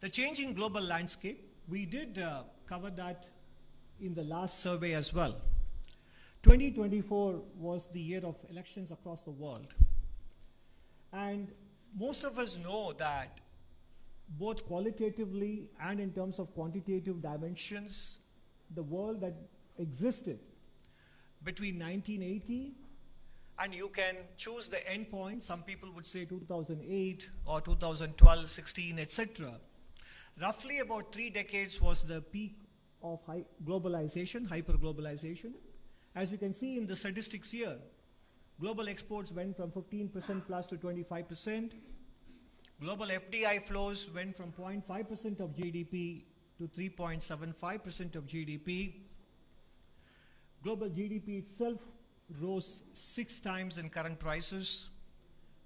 The changing global landscape, we did cover that in the last survey as well. 2024 was the year of elections across the world. And most of us know that both qualitatively and in terms of quantitative dimensions, the world that existed between 1980, and you can choose the endpoint, some people would say 2008 or 2012, 16, etc. Roughly about 3 decades was the peak of globalization, hyper-globalization. As you can see in the statistics here, global exports went from 15% plus to 25%. Global FDI flows went from 0.5% of GDP to 3.75% of GDP. Global GDP itself rose 6 times in current prices.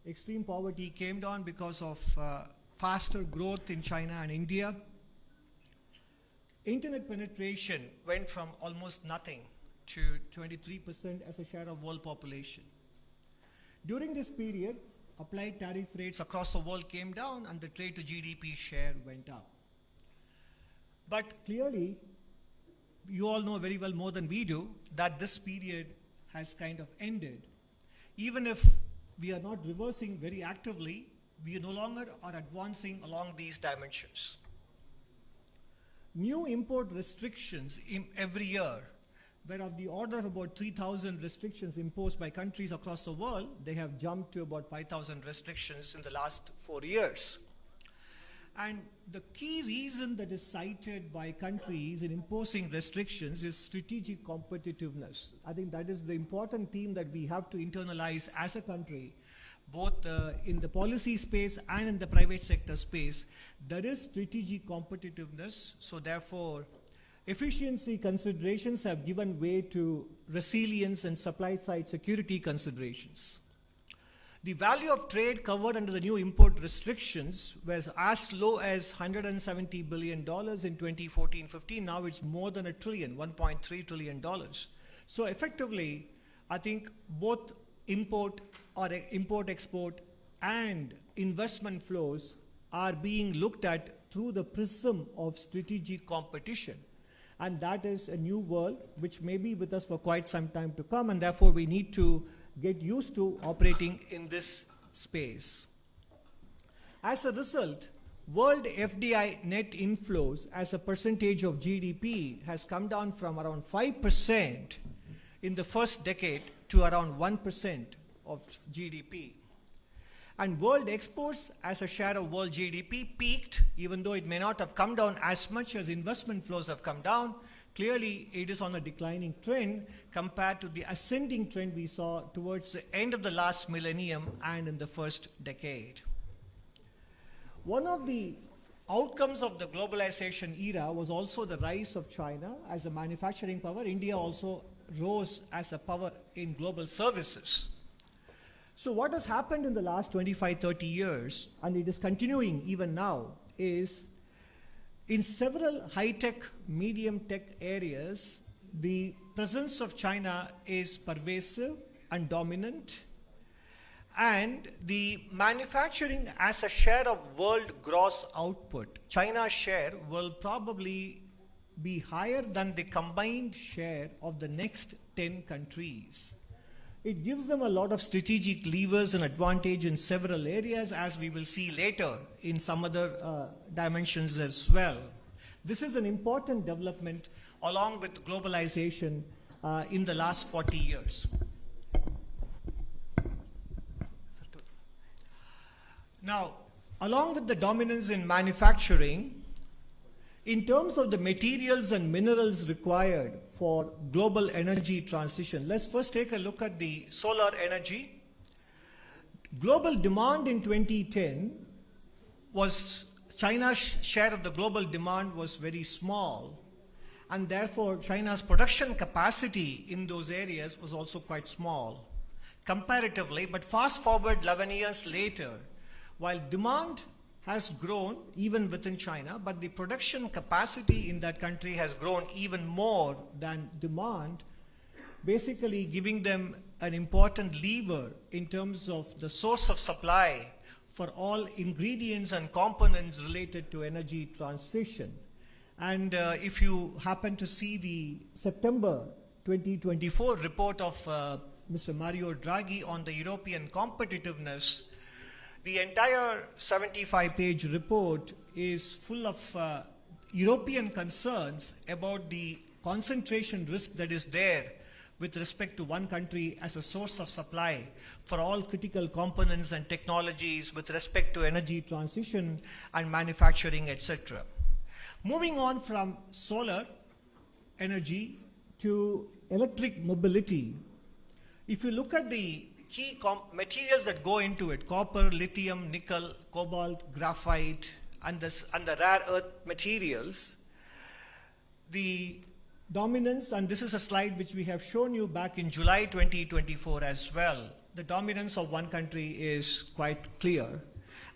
Extreme poverty came down because of faster growth in China and India. Internet penetration went from almost nothing to 23% as a share of world population. During this period, applied tariff rates across the world came down and the trade to GDP share went up. But clearly, you all know very well more than we do that this period has kind of ended. Even if we are not reversing very actively, we no longer are advancing along these dimensions. New import restrictions every year were of the order of about 3,000 restrictions imposed by countries across the world. They have jumped to about 5,000 restrictions in the last 4 years. And the key reason that is cited by countries in imposing restrictions is strategic competitiveness. I think that is the important theme that we have to internalize as a country, both in the policy space and in the private sector space. There is strategic competitiveness, so therefore efficiency considerations have given way to resilience and supply side security considerations. The value of trade covered under the new import restrictions was as low as $170 billion in 2014-15. Now it's more than $1 trillion, $1.3 trillion. So effectively, I think both import-export and investment flows are being looked at through the prism of strategic competition. And that is a new world which may be with us for quite some time to come, and therefore we need to get used to operating in this space. As a result, world FDI net inflows as a percentage of GDP has come down from around 5% in the first decade to around 1% of GDP. And world exports as a share of world GDP peaked, even though it may not have come down as much as investment flows have come down. Clearly, it is on a declining trend compared to the ascending trend we saw towards the end of the last millennium and in the first decade. One of the outcomes of the globalization era was also the rise of China as a manufacturing power. India also rose as a power in global services. So what has happened in the last 25, 30 years, and it is continuing even now, is in several high-tech, medium-tech areas, the presence of China is pervasive and dominant, and the manufacturing as a share of world gross output, China's share will probably be higher than the combined share of the next 10 countries. It gives them a lot of strategic levers and advantage in several areas, as we will see later in some other dimensions as well. This is an important development along with globalization in the last 40 years. Now, along with the dominance in manufacturing, in terms of the materials and minerals required for global energy transition, let's first take a look at the solar energy. Global demand in 2010 was, China's share of the global demand was very small, and therefore China's production capacity in those areas was also quite small comparatively. But fast forward 11 years later, while demand has grown even within China, but the production capacity in that country has grown even more than demand, basically giving them an important lever in terms of the source of supply for all ingredients and components related to energy transition. And if you happen to see the September 2024 report of Mr. Mario Draghi on the European competitiveness, the entire 75-page report is full of European concerns about the concentration risk that is there with respect to one country as a source of supply for all critical components and technologies with respect to energy transition and manufacturing, etc. Moving on from solar energy to electric mobility, if you look at the key materials that go into it, copper, lithium, nickel, cobalt, graphite, and the rare earth materials, the dominance, and this is a slide which we have shown you back in July 2024 as well, the dominance of one country is quite clear.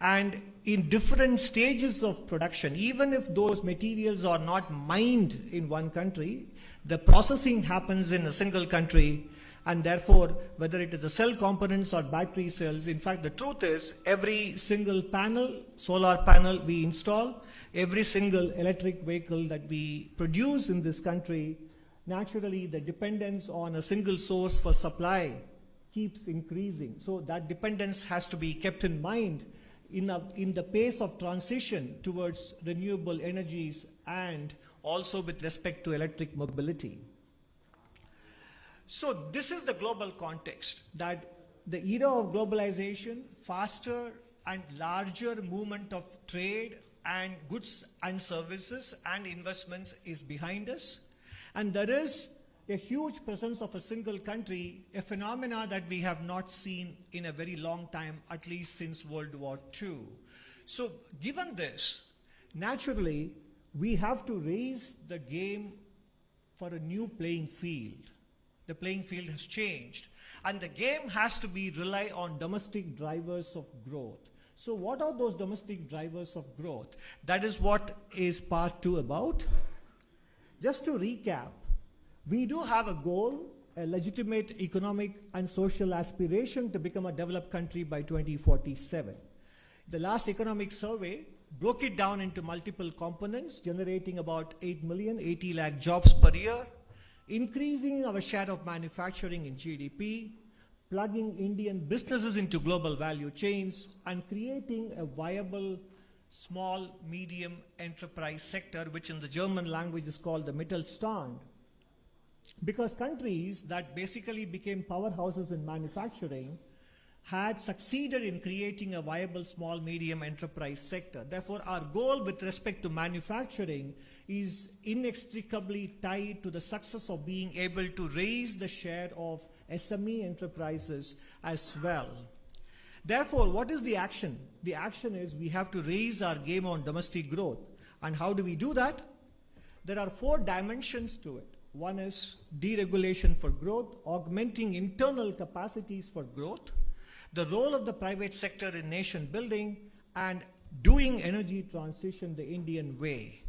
And in different stages of production, even if those materials are not mined in one country, the processing happens in a single country, and therefore, whether it is the cell components or battery cells, in fact, the truth is every single panel, solar panel we install, every single electric vehicle that we produce in this country, naturally the dependence on a single source for supply keeps increasing. So that dependence has to be kept in mind in the pace of transition towards renewable energies and also with respect to electric mobility. So this is the global context, that the era of globalization, faster and larger movement of trade and goods and services and investments is behind us. And there is a huge presence of a single country, a phenomena that we have not seen in a very long time, at least since World War II. So given this, naturally, we have to raise the game for a new playing field. The playing field has changed, and the game has to be rely on domestic drivers of growth. So what are those domestic drivers of growth? That is what is part 2 about. Just to recap, we do have a goal, a legitimate economic and social aspiration to become a developed country by 2047. The last economic survey broke it down into multiple components, generating about 80 lakh jobs per year, increasing our share of manufacturing in GDP, plugging Indian businesses into global value chains, and creating a viable small, medium enterprise sector, which in the German language is called the Mittelstand. Because countries that basically became powerhouses in manufacturing had succeeded in creating a viable small, medium enterprise sector. Therefore, our goal with respect to manufacturing is inextricably tied to the success of being able to raise the share of SME enterprises as well. Therefore, what is the action? The action is we have to raise our game on domestic growth. And how do we do that? There are 4 dimensions to it. One is deregulation for growth, augmenting internal capacities for growth, the role of the private sector in nation building, and doing energy transition the Indian way.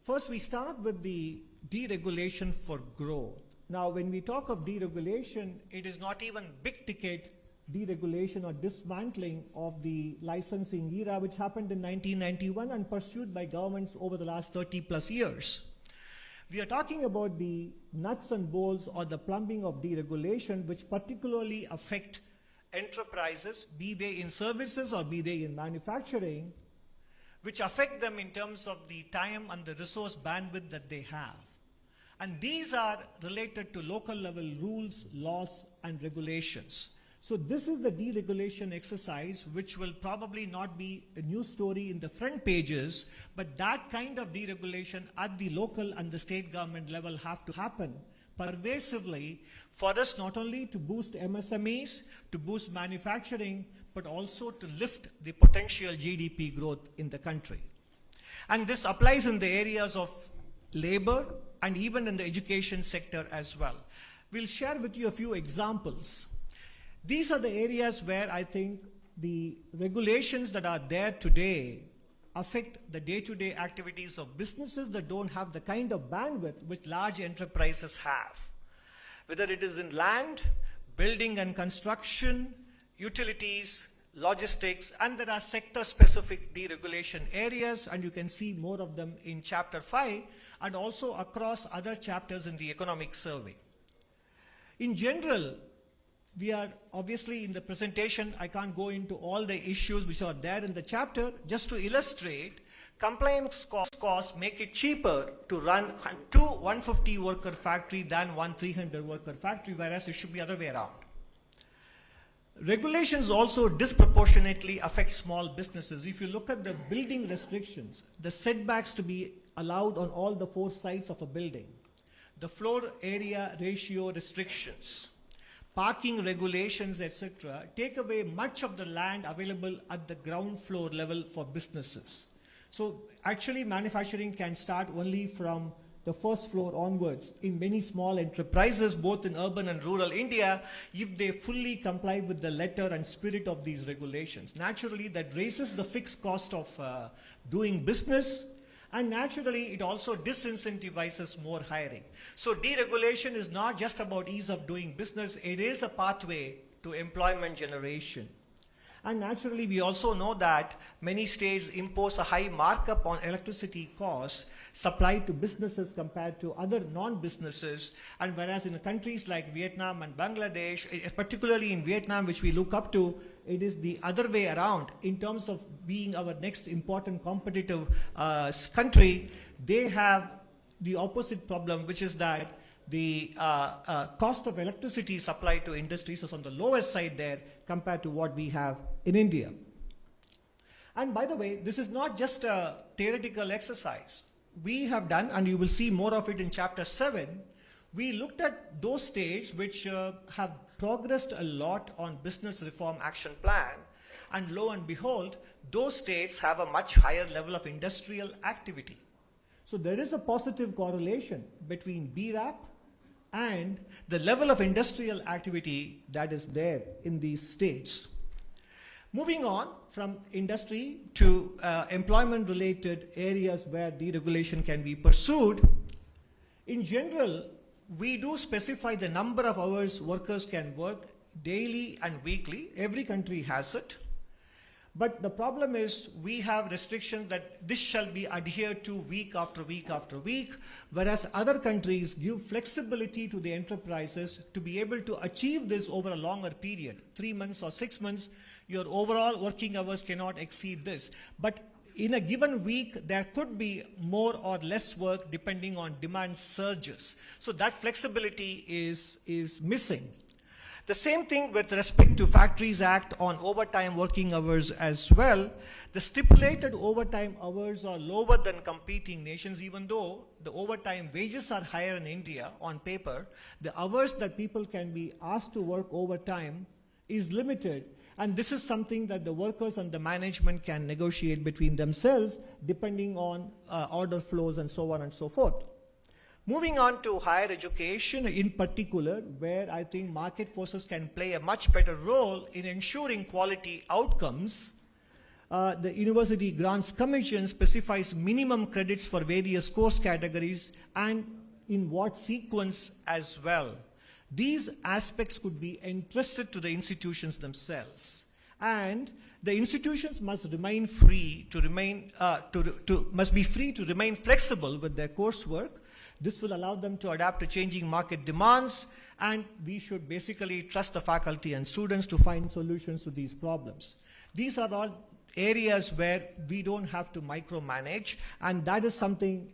First, we start with the deregulation for growth. Now, when we talk of deregulation, it is not even big ticket deregulation or dismantling of the licensing era, which happened in 1991 and pursued by governments over the last 30 plus years. We are talking about the nuts and bolts or the plumbing of deregulation, which particularly affect enterprises, be they in services or be they in manufacturing, which affect them in terms of the time and the resource bandwidth that they have. And these are related to local level rules, laws, and regulations. So this is the deregulation exercise, which will probably not be a news story in the front pages, but that kind of deregulation at the local and the state government level have to happen pervasively for us not only to boost MSMEs, to boost manufacturing, but also to lift the potential GDP growth in the country. And this applies in the areas of labor and even in the education sector as well. We'll share with you a few examples. These are the areas where I think the regulations that are there today affect the day-to-day activities of businesses that don't have the kind of bandwidth which large enterprises have. Whether it is in land, building and construction, utilities, logistics, and there are sector-specific deregulation areas, and you can see more of them in Chapter 5 and also across other chapters in the economic survey. In general, we are obviously in the presentation, I can't go into all the issues which are there in the chapter. Just to illustrate, compliance costs make it cheaper to run two 150 worker factory than one 300 worker factory, whereas it should be the other way around. Regulations also disproportionately affect small businesses. If you look at the building restrictions, the setbacks to be allowed on all the 4 sides of a building, the floor area ratio restrictions, parking regulations, etc., take away much of the land available at the ground floor level for businesses. So actually manufacturing can start only from the first floor onwards in many small enterprises, both in urban and rural India, if they fully comply with the letter and spirit of these regulations. Naturally, that raises the fixed cost of doing business, and naturally, it also disincentivizes more hiring. So deregulation is not just about ease of doing business, it is a pathway to employment generation. And naturally, we also know that many states impose a high markup on electricity costs supplied to businesses compared to other non-businesses. And whereas in countries like Vietnam and Bangladesh, particularly in Vietnam, which we look up to, it is the other way around in terms of being our next important competitive country. They have the opposite problem, which is that the cost of electricity supplied to industries is on the lowest side there compared to what we have in India. And by the way, this is not just a theoretical exercise. We have done, and you will see more of it in Chapter 7, we looked at those states which have progressed a lot on business reform action plan, and lo and behold, those states have a much higher level of industrial activity. So there is a positive correlation between BRAP and the level of industrial activity that is there in these states. Moving on from industry to employment-related areas where deregulation can be pursued, in general, we do specify the number of hours workers can work daily and weekly. Every country has it. But the problem is we have restrictions that this shall be adhered to week after week after week, whereas other countries give flexibility to the enterprises to be able to achieve this over a longer period, 3 months or 6 months. Your overall working hours cannot exceed this. But in a given week, there could be more or less work depending on demand surges. So that flexibility is missing. The same thing with respect to Factories Act on overtime working hours as well. The stipulated overtime hours are lower than competing nations, even though the overtime wages are higher in India on paper. The hours that people can be asked to work overtime is limited. And this is something that the workers and the management can negotiate between themselves depending on order flows and so on and so forth. Moving on to higher education in particular, where I think market forces can play a much better role in ensuring quality outcomes. The University Grants Commission specifies minimum credits for various course categories and in what sequence as well. These aspects could be entrusted to the institutions themselves, and the institutions must remain free to remain flexible with their coursework. This will allow them to adapt to changing market demands, and we should basically trust the faculty and students to find solutions to these problems. These are all areas where we don't have to micromanage, and that is something.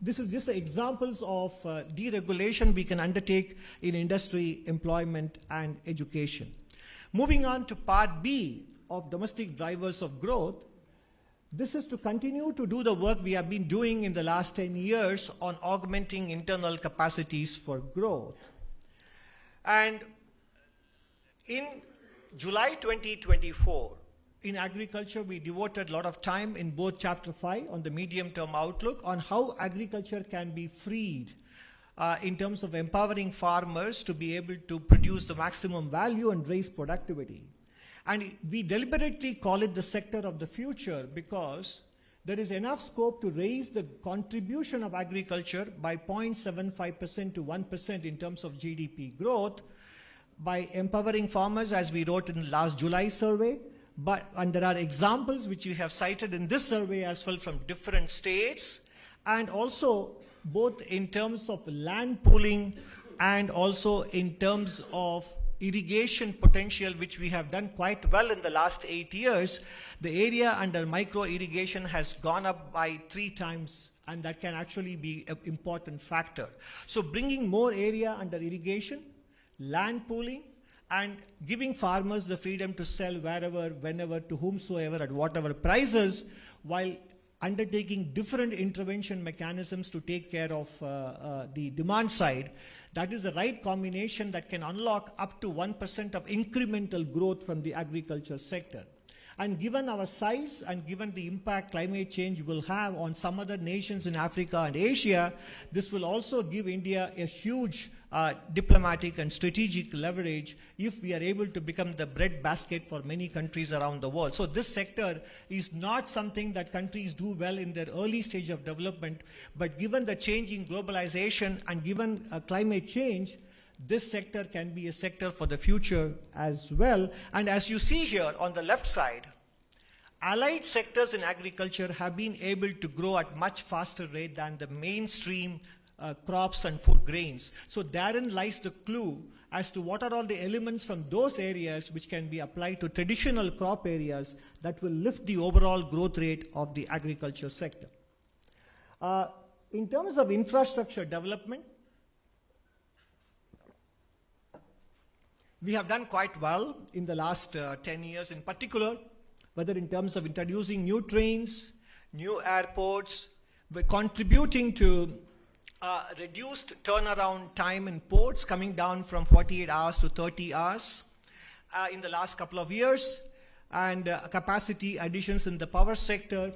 This is just examples of deregulation we can undertake in industry, employment, and education. Moving on to Part B of domestic drivers of growth, this is to continue to do the work we have been doing in the last 10 years on augmenting internal capacities for growth. And in July 2024, in agriculture, we devoted a lot of time in both Chapter 5 on the medium-term outlook on how agriculture can be freed in terms of empowering farmers to be able to produce the maximum value and raise productivity. And we deliberately call it the sector of the future because there is enough scope to raise the contribution of agriculture by 0.75% to 1% in terms of GDP growth, by empowering farmers, as we wrote in last July survey, and there are examples which we have cited in this survey as well from different states, and also both in terms of land pooling and also in terms of irrigation potential, which we have done quite well in the last 8 years. The area under micro irrigation has gone up by 3 times, and that can actually be an important factor. So bringing more area under irrigation, land pooling, and giving farmers the freedom to sell wherever, whenever, to whomsoever, at whatever prices, while undertaking different intervention mechanisms to take care of the demand side. That is the right combination that can unlock up to 1% of incremental growth from the agriculture sector. And given our size and given the impact climate change will have on some other nations in Africa and Asia, this will also give India a huge diplomatic and strategic leverage if we are able to become the breadbasket for many countries around the world. So this sector is not something that countries do well in their early stage of development, but given the change in globalization and given climate change, this sector can be a sector for the future as well. And as you see here on the left side, allied sectors in agriculture have been able to grow at much faster rate than the mainstream crops and food grains. So therein lies the clue as to what are all the elements from those areas which can be applied to traditional crop areas that will lift the overall growth rate of the agriculture sector. In terms of infrastructure development, we have done quite well in the last 10 years in particular, whether in terms of introducing new trains, new airports, we're contributing to reduced turnaround time in ports, coming down from 48 hours to 30 hours in the last couple of years, and capacity additions in the power sector,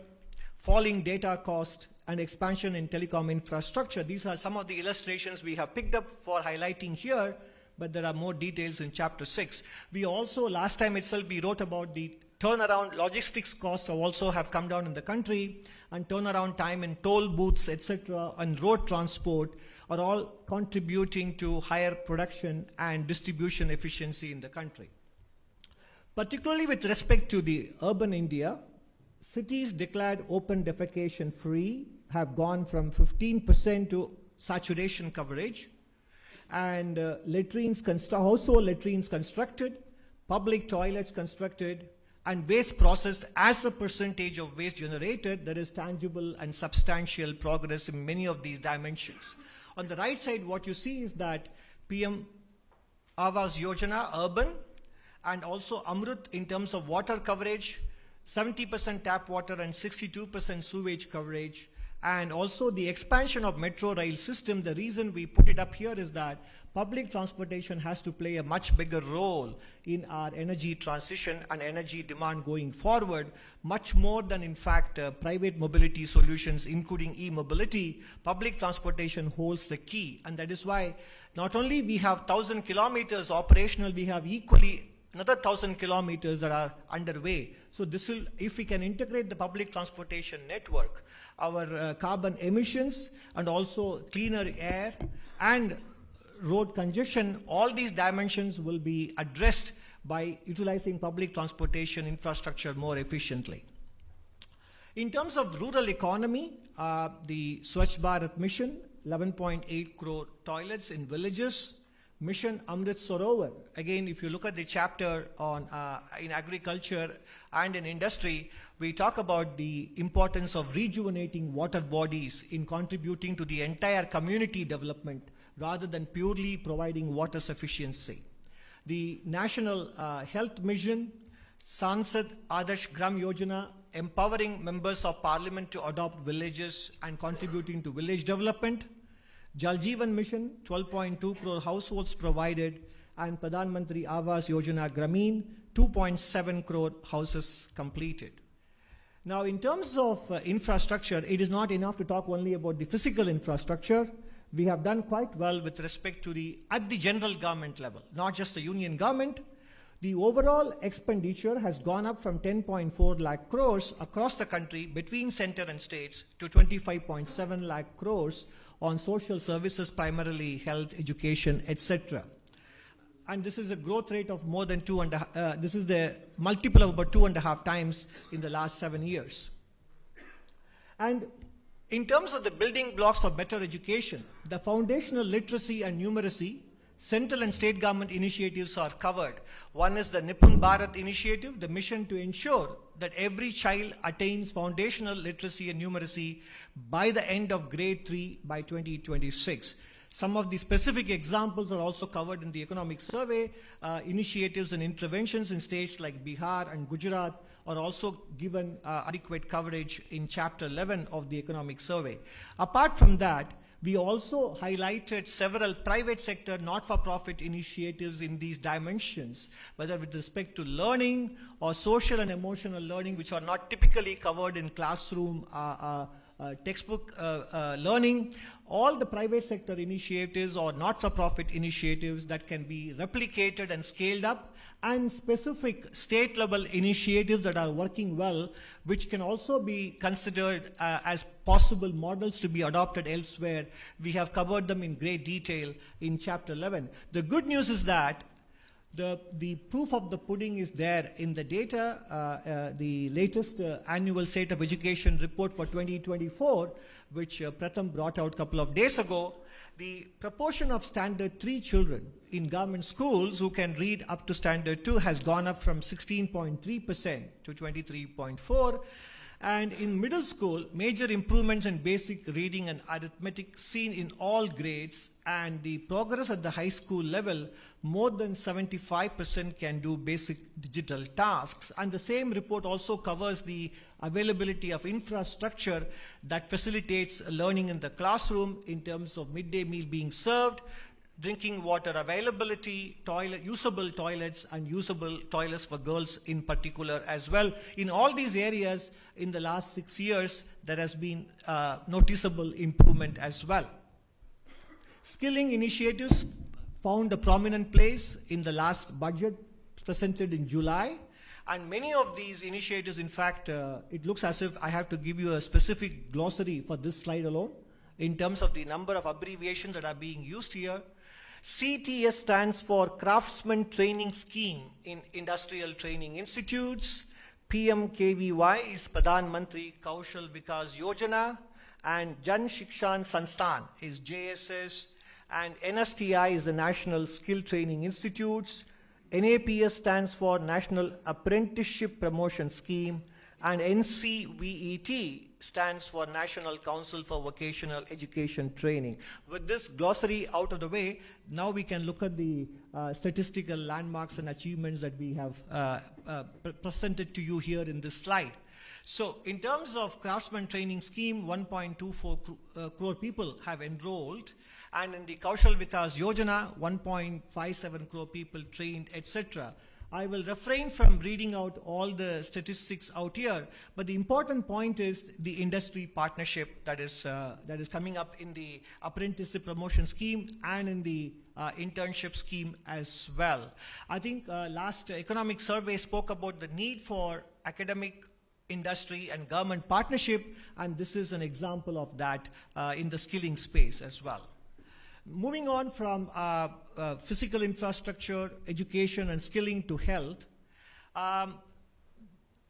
falling data cost, and expansion in telecom infrastructure. These are some of the illustrations we have picked up for highlighting here, but there are more details in chapter 6. We also, last time itself, we wrote about the turnaround logistics costs also have come down in the country, and turnaround time in toll booths, etc., and road transport are all contributing to higher production and distribution efficiency in the country. Particularly with respect to the urban India, cities declared open defecation free have gone from 15% to saturation coverage, and household latrines constructed, public toilets constructed, and waste processed as a percentage of waste generated. There is tangible and substantial progress in many of these dimensions. On the right side, what you see is that PM Awas Yojana urban and also Amrut in terms of water coverage, 70% tap water and 62% sewage coverage, and also the expansion of metro rail system. The reason we put it up here is that public transportation has to play a much bigger role in our energy transition and energy demand going forward, much more than in fact private mobility solutions, including e-mobility. Public transportation holds the key, and that is why not only we have 1,000 kilometers operational, we have equally another 1,000 kilometers that are underway. So this will, if we can integrate the public transportation network, our carbon emissions and also cleaner air and road congestion, all these dimensions will be addressed by utilizing public transportation infrastructure more efficiently. In terms of rural economy, the Swachh Bharat mission, 11.8 crore toilets in villages. Mission Amrit Sarovar. Again, if you look at the chapter on in agriculture and in industry, we talk about the importance of rejuvenating water bodies in contributing to the entire community development rather than purely providing water sufficiency. The National Health Mission, Sansad Adarsh Gram Yojana, empowering members of parliament to adopt villages and contributing to village development. Jal Jeevan Mission, 12.2 crore households provided, and Pradhan Mantri Awas Yojana Grameen, 2.7 crore houses completed. Now, in terms of infrastructure, it is not enough to talk only about the physical infrastructure. We have done quite well with respect to at the general government level, not just the union government. The overall expenditure has gone up from 10.4 lakh crores across the country between center and states to 25.7 lakh crores on social services, primarily health, education, etc. and this is a growth rate of more than this is the multiple of about 2.5 times in the last 7 years. And in terms of the building blocks for better education, the foundational literacy and numeracy, central and state government initiatives are covered. One is the Nipun Bharat initiative, the mission to ensure that every child attains foundational literacy and numeracy by the end of grade 3 by 2026. Some of the specific examples are also covered in the economic survey. Initiatives and interventions in states like Bihar and Gujarat are also given adequate coverage in Chapter 11 of the economic survey. Apart from that, we also highlighted several private sector not-for-profit initiatives in these dimensions, whether with respect to learning or social and emotional learning, which are not typically covered in classroom textbook learning. All the private sector initiatives or not-for-profit initiatives that can be replicated and scaled up, and specific state-level initiatives that are working well, which can also be considered as possible models to be adopted elsewhere. We have covered them in great detail in Chapter 11. The good news is that the proof of the pudding is there in the data. The latest annual State of Education report for 2024, which Pratham brought out a couple of days ago, the proportion of Standard 3 children in government schools who can read up to Standard 2 has gone up from 16.3% to 23.4%. And in middle school, major improvements in basic reading and arithmetic seen in all grades, and the progress at the high school level, more than 75% can do basic digital tasks. And the same report also covers the availability of infrastructure that facilitates learning in the classroom in terms of midday meal being served, drinking water availability, usable toilets, and usable toilets for girls in particular as well. In all these areas, in the last 6 years, there has been noticeable improvement as well. Skilling initiatives found a prominent place in the last budget presented in July. And many of these initiatives, in fact, it looks as if I have to give you a specific glossary for this slide alone in terms of the number of abbreviations that are being used here. CTS stands for Craftsman Training Scheme in Industrial Training Institutes. PMKVY is Pradhan Mantri Kaushal Vikas Yojana, and Jan Shikshan Sansthan is JSS, and NSTI is the National Skill Training Institutes. NAPS stands for National Apprenticeship Promotion Scheme, and NCVET stands for National Council for Vocational Education Training. With this glossary out of the way, now we can look at the statistical landmarks and achievements that we have presented to you here in this slide. So in terms of Craftsman Training Scheme, 1.24 crore people have enrolled, and in the Kaushal Vikas Yojana, 1.57 crore people trained, etc. I will refrain from reading out all the statistics out here, but the important point is the industry partnership that is coming up in the apprenticeship promotion scheme and in the internship scheme as well. I think last economic survey spoke about the need for academic, industry, and government partnership, and this is an example of that in the skilling space as well. Moving on from physical infrastructure, education, and skilling to health,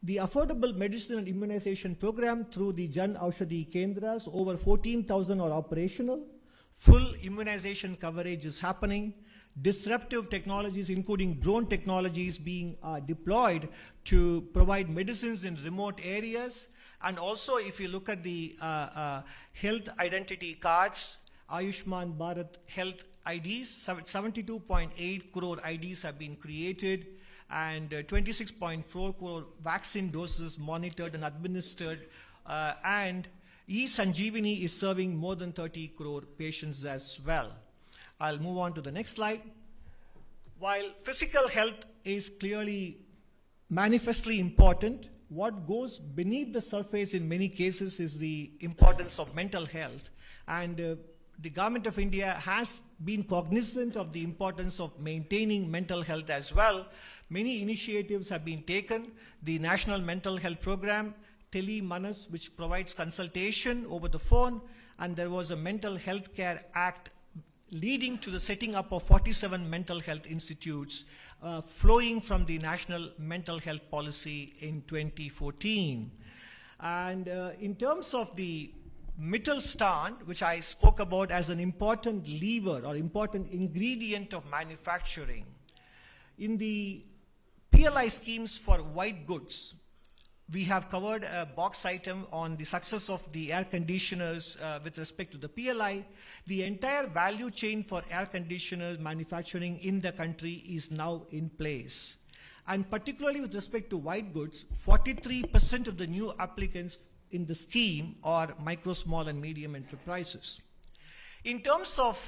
the Affordable Medicine and Immunization Program through the Jan Aushadhi Kendras, over 14,000 are operational. Full immunization coverage is happening. Disruptive technologies, including drone technologies, being deployed to provide medicines in remote areas. And also, if you look at the health identity cards, Ayushman Bharat Health IDs, 72.8 crore IDs have been created, and 26.4 crore vaccine doses monitored and administered, and eSanjeevani is serving more than 30 crore patients as well. I'll move on to the next slide. While physical health is clearly manifestly important, what goes beneath the surface in many cases is the importance of mental health, and the Government of India has been cognizant of the importance of maintaining mental health as well. Many initiatives have been taken. The National Mental Health Program, Tele Manas, which provides consultation over the phone, and there was a Mental Health Care Act leading to the setting up of 47 mental health institutes flowing from the National Mental Health Policy in 2014. And in terms of the Mittelstand, which I spoke about as an important lever or important ingredient of manufacturing, in the PLI schemes for white goods, we have covered a box item on the success of the air conditioners with respect to the PLI. The entire value chain for air conditioners manufacturing in the country is now in place. And particularly with respect to white goods, 43% of the new applicants in the scheme are micro, small and medium enterprises. In terms of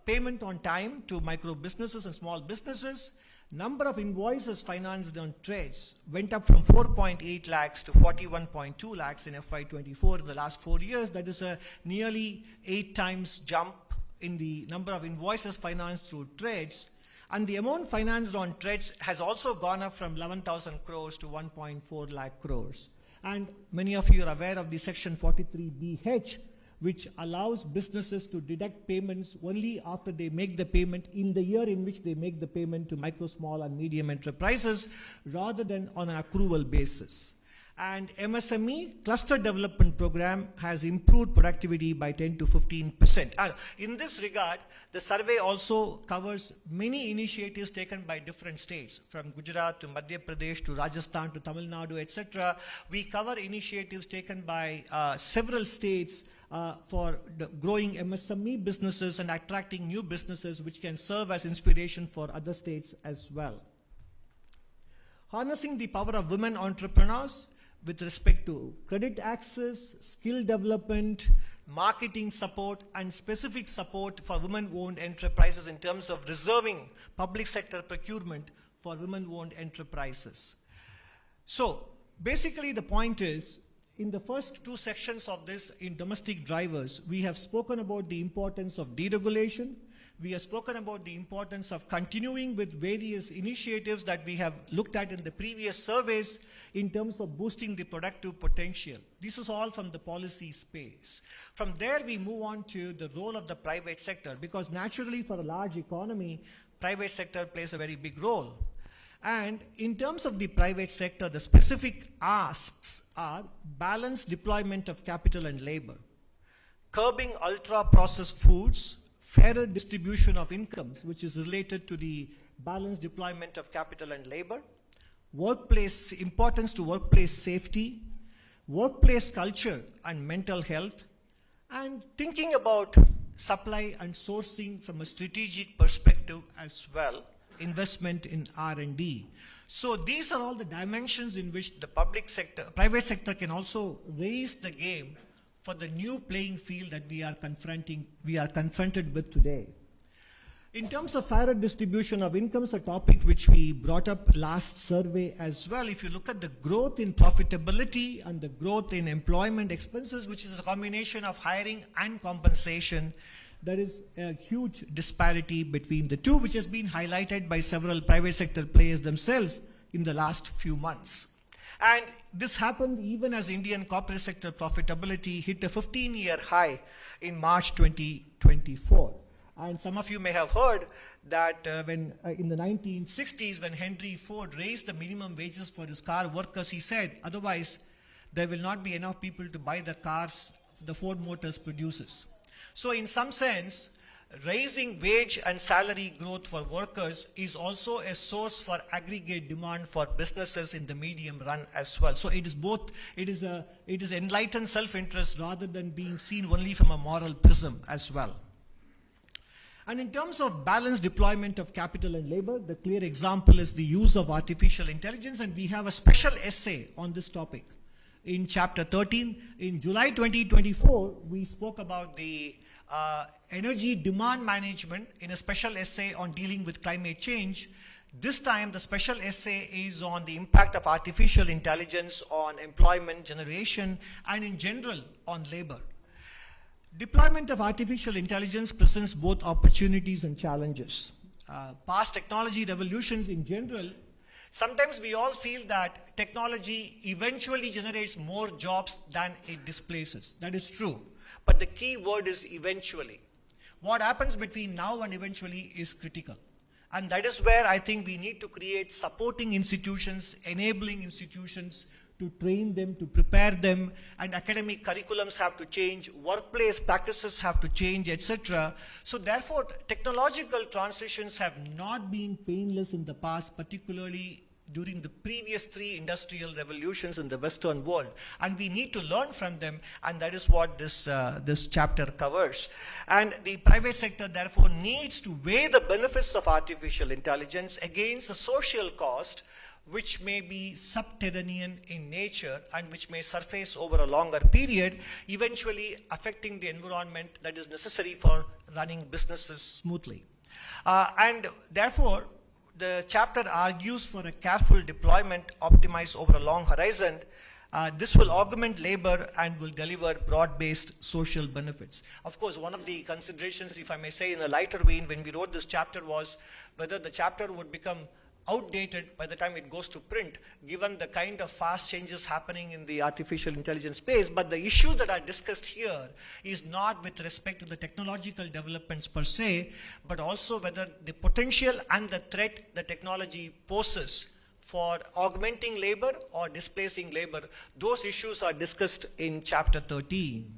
payment on time to micro businesses and small businesses, number of invoices financed on trades went up from 4.8 lakhs to 41.2 lakhs in FY24 in the last 4 years. That is a nearly 8 times jump in the number of invoices financed through trades. And the amount financed on trades has also gone up from 11,000 crores to 1.4 lakh crores. And many of you are aware of the Section 43BH, which allows businesses to deduct payments only after they make the payment in the year in which they make the payment to micro, small and medium enterprises, rather than on an accrual basis. And MSME cluster development program has improved productivity by 10 to 15%. And in this regard, the survey also covers many initiatives taken by different states, from Gujarat to Madhya Pradesh to Rajasthan to Tamil Nadu, etc. We cover initiatives taken by several states for the growing MSME businesses and attracting new businesses, which can serve as inspiration for other states as well. Harnessing the power of women entrepreneurs with respect to credit access, skill development, marketing support, and specific support for women-owned enterprises in terms of reserving public sector procurement for women-owned enterprises. So basically the point is, in the first 2 sections of this, in domestic drivers, we have spoken about the importance of deregulation. We have spoken about the importance of continuing with various initiatives that we have looked at in the previous surveys in terms of boosting the productive potential. This is all from the policy space. From there, we move on to the role of the private sector, because naturally for a large economy, private sector plays a very big role. And in terms of the private sector, the specific asks are balanced deployment of capital and labor, curbing ultra-processed foods, fairer distribution of incomes, which is related to the balanced deployment of capital and labor, workplace importance to workplace safety, workplace culture and mental health, and thinking about supply and sourcing from a strategic perspective as well, investment in R&D. So these are all the dimensions in which the private sector can also raise the game for the new playing field that we are confronted with today. In terms of fairer distribution of incomes, a topic which we brought up last survey as well, if you look at the growth in profitability and the growth in employment expenses, which is a combination of hiring and compensation, there is a huge disparity between the two, which has been highlighted by several private sector players themselves in the last few months. And this happened even as Indian corporate sector profitability hit a 15-year high in March 2024. And some of you may have heard that when in the 1960s, when Henry Ford raised the minimum wages for his car workers, he said, otherwise there will not be enough people to buy the cars the Ford Motors produces. So in some sense, raising wage and salary growth for workers is also a source for aggregate demand for businesses in the medium run as well. So it is both, it is enlightened self-interest rather than being seen only from a moral prism as well. And in terms of balanced deployment of capital and labor, the clear example is the use of artificial intelligence, and we have a special essay on this topic. In chapter 13, in July 2024, we spoke about the energy demand management in a special essay on dealing with climate change. This time, the special essay is on the impact of artificial intelligence on employment generation and in general on labor. Deployment of artificial intelligence presents both opportunities and challenges. Past technology revolutions in general, sometimes we all feel that technology eventually generates more jobs than it displaces. That is true. But the key word is eventually. what happens between now and eventually is critical. And that is where I think we need to create supporting institutions, enabling institutions to train them, to prepare them, and academic curriculums have to change, workplace practices have to change, etc. So therefore, technological transitions have not been painless in the past, particularly during the previous 3 industrial revolutions in the Western world. And we need to learn from them, and that is what this chapter covers. And the private sector, therefore, needs to weigh the benefits of artificial intelligence against the social cost, which may be subterranean in nature and which may surface over a longer period, eventually affecting the environment that is necessary for running businesses smoothly. And therefore, the chapter argues for a careful deployment optimized over a long horizon. This will augment labor and will deliver broad-based social benefits. Of course, one of the considerations, if I may say in a lighter vein, when we wrote this chapter was whether the chapter would become outdated by the time it goes to print, given the kind of fast changes happening in the artificial intelligence space. But the issues that are discussed here is not with respect to the technological developments per se, but also whether the potential and the threat the technology poses for augmenting labor or displacing labor. Those issues are discussed in chapter 13.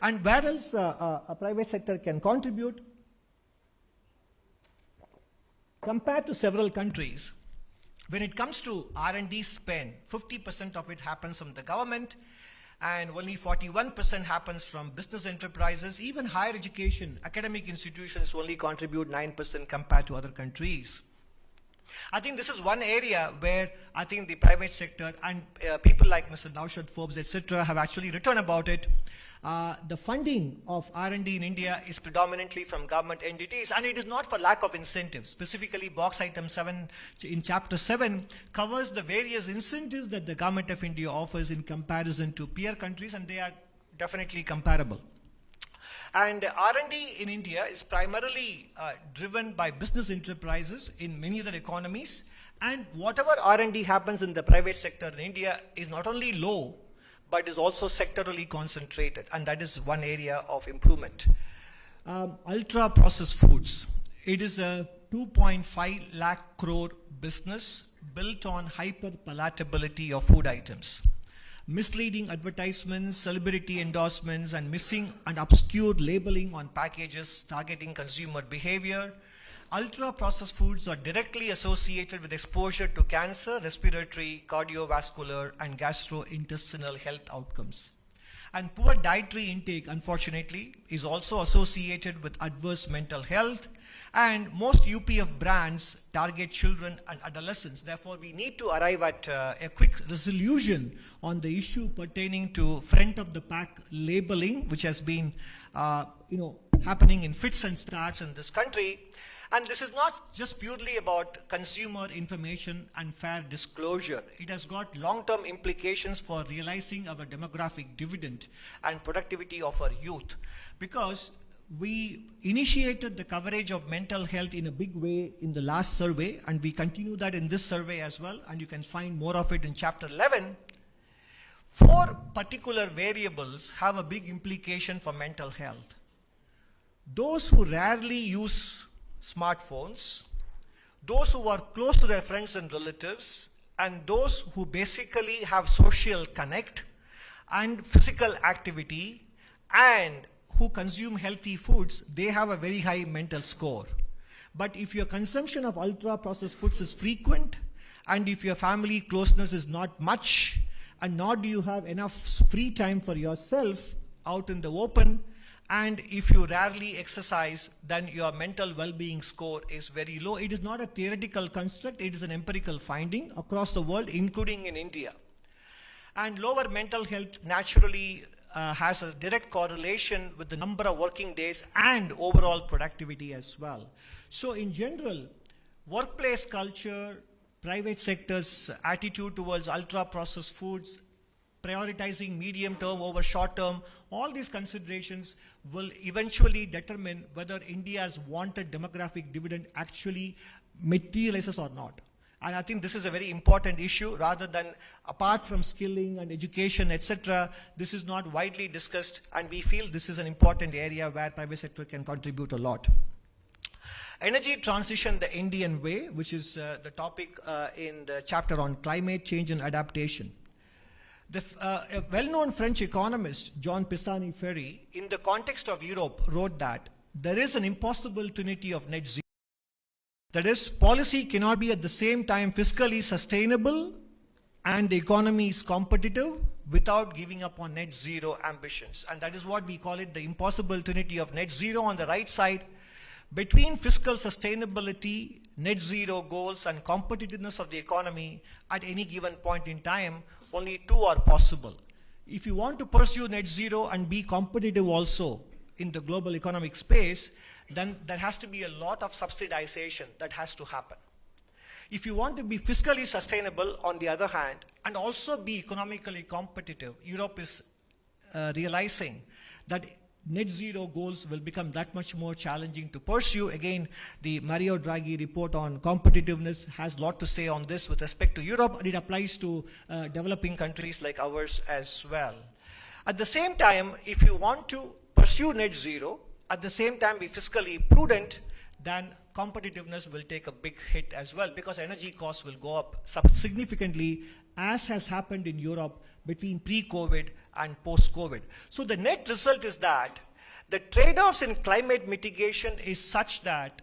And where else a private sector can contribute? Compared to several countries, when it comes to R&D spend, 50% of it happens from the government and only 41% happens from business enterprises. Even higher education, academic institutions only contribute 9% compared to other countries. I think this is one area where I think the private sector and people like Mr. Naushad Forbes, etc., have actually written about it. The funding of R&D in India is predominantly from government entities, and it is not for lack of incentives. Specifically, box item 7 in chapter 7 covers the various incentives that the government of India offers in comparison to peer countries, and they are definitely comparable. And R&D in India is primarily driven by business enterprises in many other economies, and whatever R&D happens in the private sector in India is not only low, but is also sectorally concentrated, and that is one area of improvement. Ultra processed foods. It is a 2.5 lakh crore business built on hyper palatability of food items. Misleading advertisements, celebrity endorsements, and missing and obscure labeling on packages targeting consumer behavior. Ultra-processed foods are directly associated with exposure to cancer, respiratory, cardiovascular, and gastrointestinal health outcomes. And poor dietary intake, unfortunately, is also associated with adverse mental health, and most UPF brands target children and adolescents. Therefore, we need to arrive at a quick resolution on the issue pertaining to front-of-the-pack labeling, which has been happening in fits and starts in this country. And this is not just purely about consumer information and fair disclosure. It has got long-term implications for realizing our demographic dividend and productivity of our youth. Because we initiated the coverage of mental health in a big way in the last survey, and we continue that in this survey as well, and you can find more of it in chapter 11. 4 particular variables have a big implication for mental health. Those who rarely use smartphones, those who are close to their friends and relatives, and those who basically have social connect and physical activity and who consume healthy foods, they have a very high mental score. But if your consumption of ultra-processed foods is frequent, and if your family closeness is not much, and nor do you have enough free time for yourself out in the open, and if you rarely exercise, then your mental well-being score is very low. It is not a theoretical construct, it is an empirical finding across the world, including in India. And lower mental health naturally has a direct correlation with the number of working days and overall productivity as well. So in general, workplace culture, private sector's attitude towards ultra-processed foods, prioritizing medium term over short term, all these considerations will eventually determine whether India's wanted demographic dividend actually materializes or not. And I think this is a very important issue. Rather than, apart from skilling and education, etc., this is not widely discussed, and we feel this is an important area where private sector can contribute a lot. Energy transition the Indian way, which is the topic in the chapter on climate change and adaptation. A well-known French economist, Jean Pisani-Ferry, in the context of Europe, wrote that there is an impossible trinity of net zero. That is, policy cannot be at the same time fiscally sustainable and the economy is competitive without giving up on net zero ambitions. And that is what we call it, the impossible trinity of net zero. On the right side, between fiscal sustainability, net zero goals, and competitiveness of the economy at any given point in time, only two are possible. If you want to pursue net zero and be competitive also in the global economic space, then there has to be a lot of subsidization that has to happen. If you want to be fiscally sustainable, on the other hand, and also be economically competitive, Europe is realizing that net zero goals will become that much more challenging to pursue. Again, the Mario Draghi report on competitiveness has a lot to say on this with respect to Europe, and it applies to developing countries like ours as well. At the same time, if you want to pursue net zero, at the same time be fiscally prudent, then competitiveness will take a big hit as well, because energy costs will go up significantly, as has happened in Europe between pre-COVID and post-COVID. So the net result is that the trade-offs in climate mitigation is such that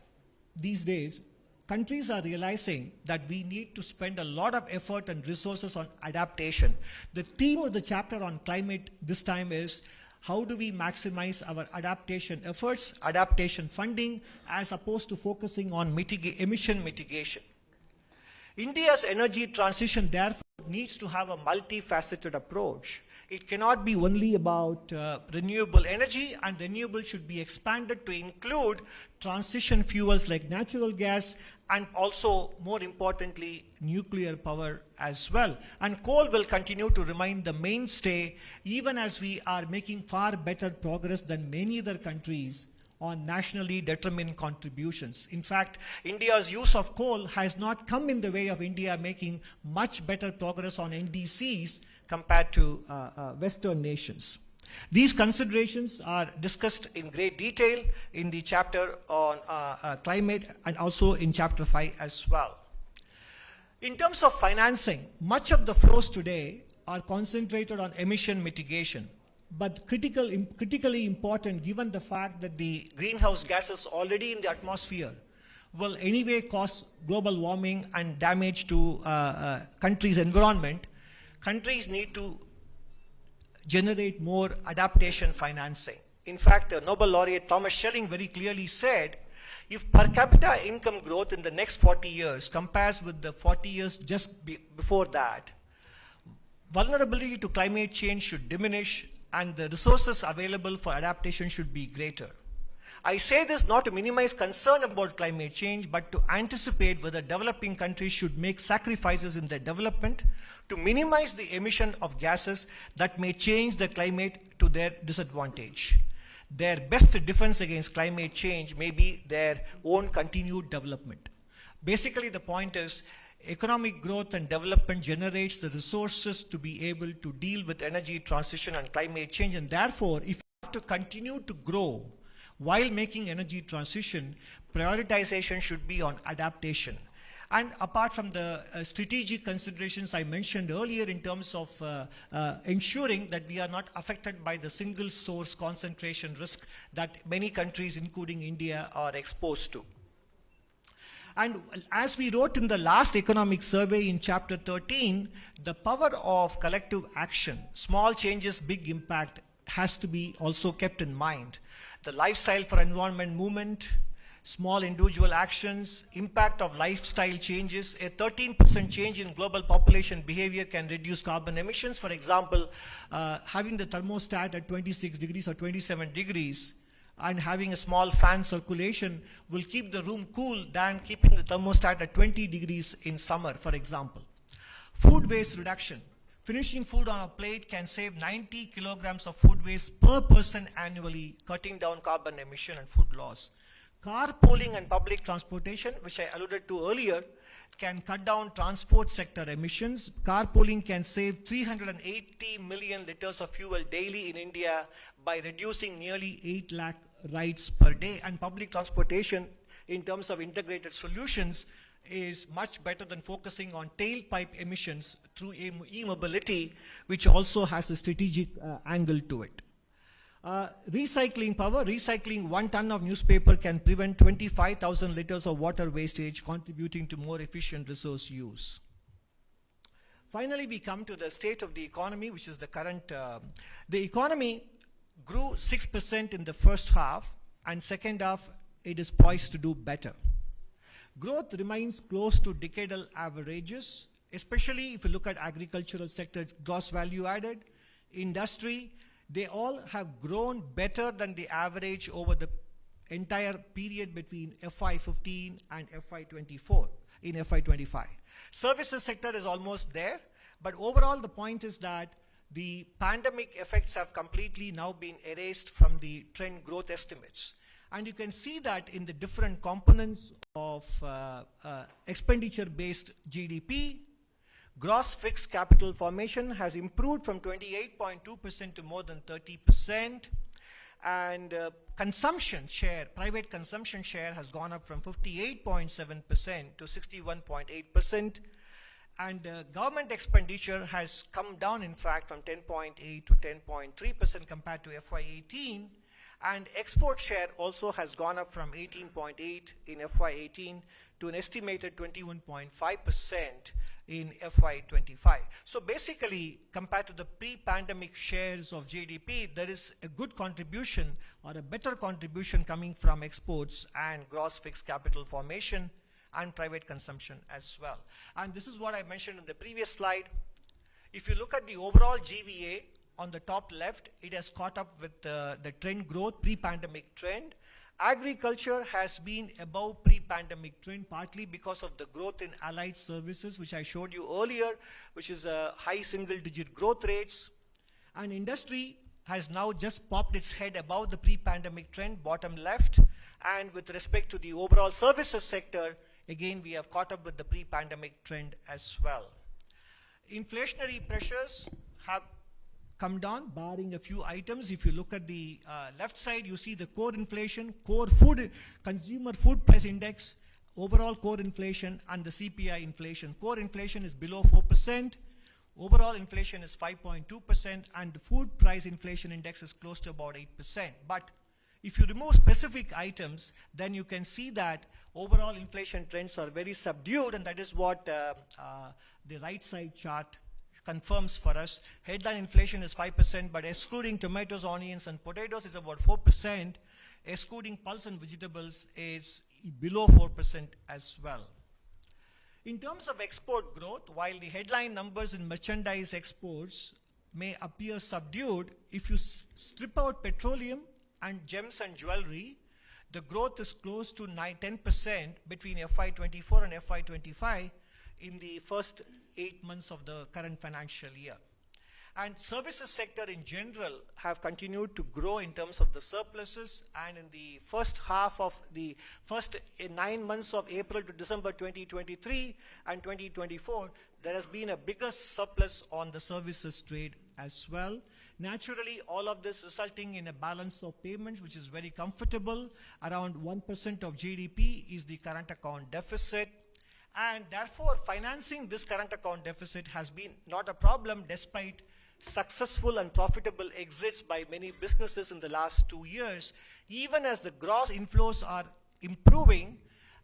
these days countries are realizing that we need to spend a lot of effort and resources on adaptation. The theme of the chapter on climate this time is how do we maximize our adaptation efforts, adaptation funding, as opposed to focusing on emission mitigation. India's energy transition, therefore, needs to have a multifaceted approach. It cannot be only about renewable energy, and renewable should be expanded to include transition fuels like natural gas, and also, more importantly, nuclear power as well. And coal will continue to remain the mainstay, even as we are making far better progress than many other countries on nationally determined contributions. In fact, India's use of coal has not come in the way of India making much better progress on NDCs compared to Western nations. These considerations are discussed in great detail in the chapter on climate, and also in chapter 5 as well. In terms of financing, much of the flows today are concentrated on emission mitigation, but critically important given the fact that the greenhouse gases already in the atmosphere will anyway cause global warming and damage to countries' environment. Countries need to generate more adaptation financing. In fact, Nobel laureate Thomas Schelling very clearly said, if per capita income growth in the next 40 years compares with the 40 years just before that, vulnerability to climate change should diminish and the resources available for adaptation should be greater. I say this not to minimize concern about climate change, but to anticipate whether developing countries should make sacrifices in their development to minimize the emission of gases that may change the climate to their disadvantage. Their best defense against climate change may be their own continued development. Basically, the point is, economic growth and development generates the resources to be able to deal with energy transition and climate change, and therefore, if you have to continue to grow while making energy transition, prioritization should be on adaptation. And apart from the strategic considerations I mentioned earlier in terms of ensuring that we are not affected by the single source concentration risk that many countries, including India, are exposed to. And as we wrote in the last economic survey in chapter 13, the power of collective action, small changes, big impact, has to be also kept in mind. The lifestyle for environment movement, small individual actions, impact of lifestyle changes. A 13% change in global population behavior can reduce carbon emissions. For example, having the thermostat at 26 degrees or 27 degrees and having a small fan circulation will keep the room cool than keeping the thermostat at 20 degrees in summer, for example. Food waste reduction. Finishing food on a plate can save 90 kilograms of food waste per person annually, cutting down carbon emission and food loss. Carpooling and public transportation, which I alluded to earlier, can cut down transport sector emissions. Carpooling can save 380 million liters of fuel daily in India by reducing nearly 8 lakh rides per day. And public transportation, in terms of integrated solutions, is much better than focusing on tailpipe emissions through e-mobility, which also has a strategic angle to it. Recycling power. Recycling 1 ton of newspaper can prevent 25,000 liters of water wastage, contributing to more efficient resource use. Finally, we come to the state of the economy, which is the current. The economy grew 6% in the first half, and second half it is poised to do better. Growth remains close to decadal averages, especially if you look at agricultural sector, gross value added, industry. They all have grown better than the average over the entire period between FY15 and FY24 in FY25. Services sector is almost there, but overall the point is that the pandemic effects have completely now been erased from the trend growth estimates. And you can see that in the different components of expenditure-based GDP. Gross fixed capital formation has improved from 28.2% to more than 30%. And consumption share, private consumption share, has gone up from 58.7% to 61.8%. And government expenditure has come down, in fact, from 10.8 to 10.3% compared to FY18. And export share also has gone up from 18.8 in FY18 to an estimated 21.5% in FY25. So basically, compared to the pre-pandemic shares of GDP, there is a good contribution or a better contribution coming from exports and gross fixed capital formation and private consumption as well. And this is what I mentioned in the previous slide. If you look at the overall GVA on the top left, it has caught up with the trend growth, pre-pandemic trend. Agriculture has been above pre-pandemic trend, partly because of the growth in allied services, which I showed you earlier, which is high single-digit growth rates. And industry has now just popped its head above the pre-pandemic trend, bottom left. And with respect to the overall services sector, again, we have caught up with the pre-pandemic trend as well. Inflationary pressures have come down, barring a few items. If you look at the left side, you see the core inflation, core food, consumer food price index, overall core inflation, and the CPI inflation. Core inflation is below 4%, overall inflation is 5.2%, and the food price inflation index is close to about 8%. But if you remove specific items, then you can see that overall inflation trends are very subdued, and that is what the right side chart confirms for us. Headline inflation is 5%, but excluding tomatoes, onions, and potatoes is about 4%. Excluding pulse and vegetables is below 4% as well. In terms of export growth, while the headline numbers in merchandise exports may appear subdued, if you strip out petroleum and gems and jewelry, the growth is close to 10% between FY24 and FY25 in the first 8 months of the current financial year. And services sector in general have continued to grow in terms of the surpluses, and in the first half of the first 9 months of April to December 2023 and 2024, there has been a bigger surplus on the services trade as well. Naturally, all of this resulting in a balance of payments which is very comfortable. Around 1% of GDP is the current account deficit. And therefore, financing this current account deficit has been not a problem despite successful and profitable exits by many businesses in the last 2 years. Even as the gross inflows are improving,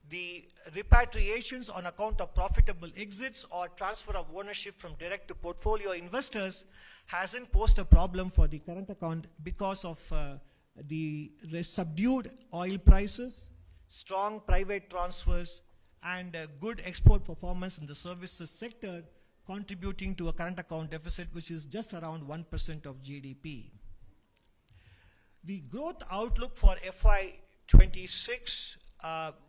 the repatriations on account of profitable exits or transfer of ownership from direct to portfolio investors hasn't posed a problem for the current account because of the subdued oil prices, strong private transfers, and good export performance in the services sector, contributing to a current account deficit which is just around 1% of GDP. The growth outlook for FY26,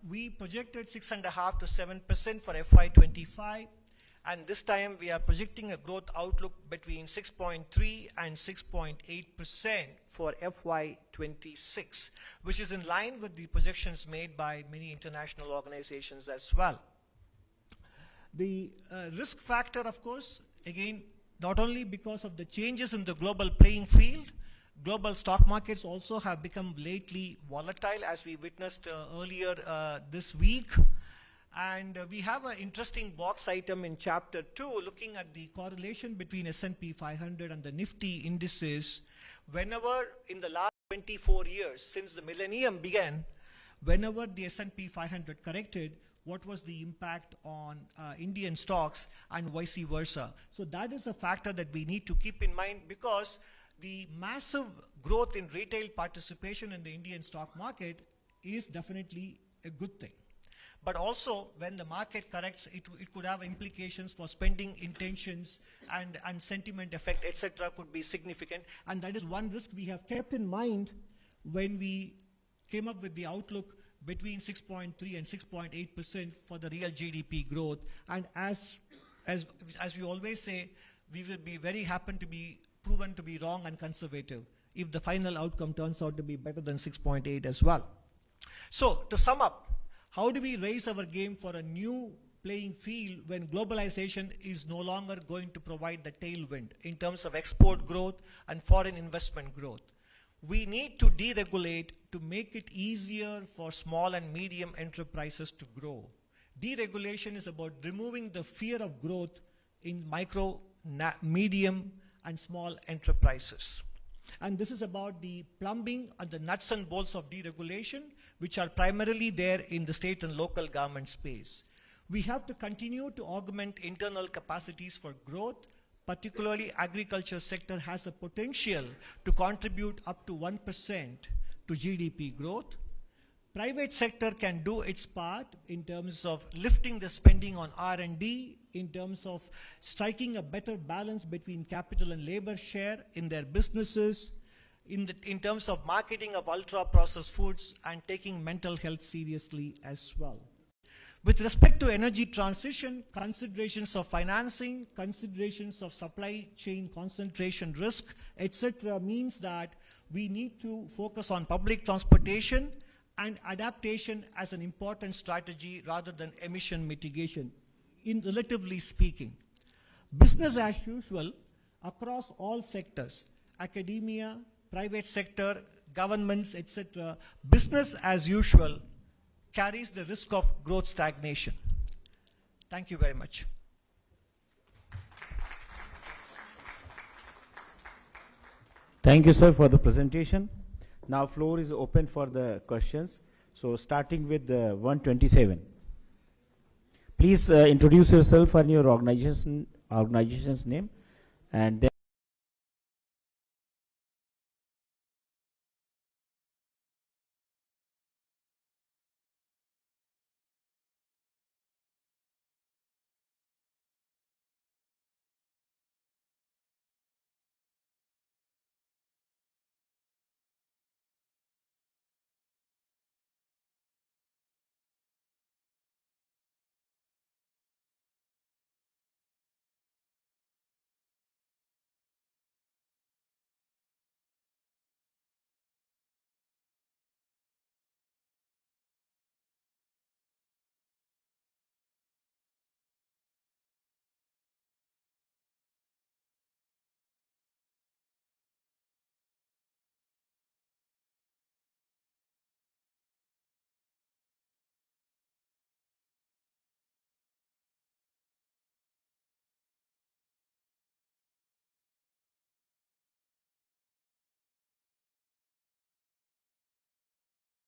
we projected 6.5% to 7% for FY25, and this time we are projecting a growth outlook between 6.3 and 6.8% for FY26, which is in line with the projections made by many international organizations as well. The risk factor, of course, again, not only because of the changes in the global playing field, global stock markets also have become lately volatile, as we witnessed earlier this week. And we have an interesting box item in chapter 2 looking at the correlation between S&P 500 and the Nifty indices. Whenever in the last 24 years, since the millennium began, whenever the S&P 500 corrected, what was the impact on Indian stocks and vice versa. So that is a factor that we need to keep in mind, because the massive growth in retail participation in the Indian stock market is definitely a good thing. But also, when the market corrects, it could have implications for spending intentions, and sentiment effect, etc. could be significant. And that is one risk we have kept in mind when we came up with the outlook between 6.3 and 6.8% for the real GDP growth. And as we always say, we will be very happy to be proven to be wrong and conservative if the final outcome turns out to be better than 6.8 as well. So to sum up, how do we raise our game for a new playing field when globalization is no longer going to provide the tailwind in terms of export growth and foreign investment growth? We need to deregulate to make it easier for small and medium enterprises to grow. Deregulation is about removing the fear of growth in micro, medium, and small enterprises. And this is about the plumbing and the nuts and bolts of deregulation, which are primarily there in the state and local government space. We have to continue to augment internal capacities for growth. Particularly, agriculture sector has a potential to contribute up to 1% to GDP growth. Private sector can do its part in terms of lifting the spending on R&D, in terms of striking a better balance between capital and labor share in their businesses, in terms of marketing of ultra-processed foods, and taking mental health seriously as well. With respect to energy transition, considerations of financing, considerations of supply chain concentration risk, etc. means that we need to focus on public transportation and adaptation as an important strategy rather than emission mitigation, in relatively speaking. Business as usual across all sectors, academia, private sector, governments, etc., business as usual carries the risk of growth stagnation. Thank you very much. Thank you, sir, for the presentation. Now floor is open for the questions. So starting with 127. Please introduce yourself and your organization's name, and then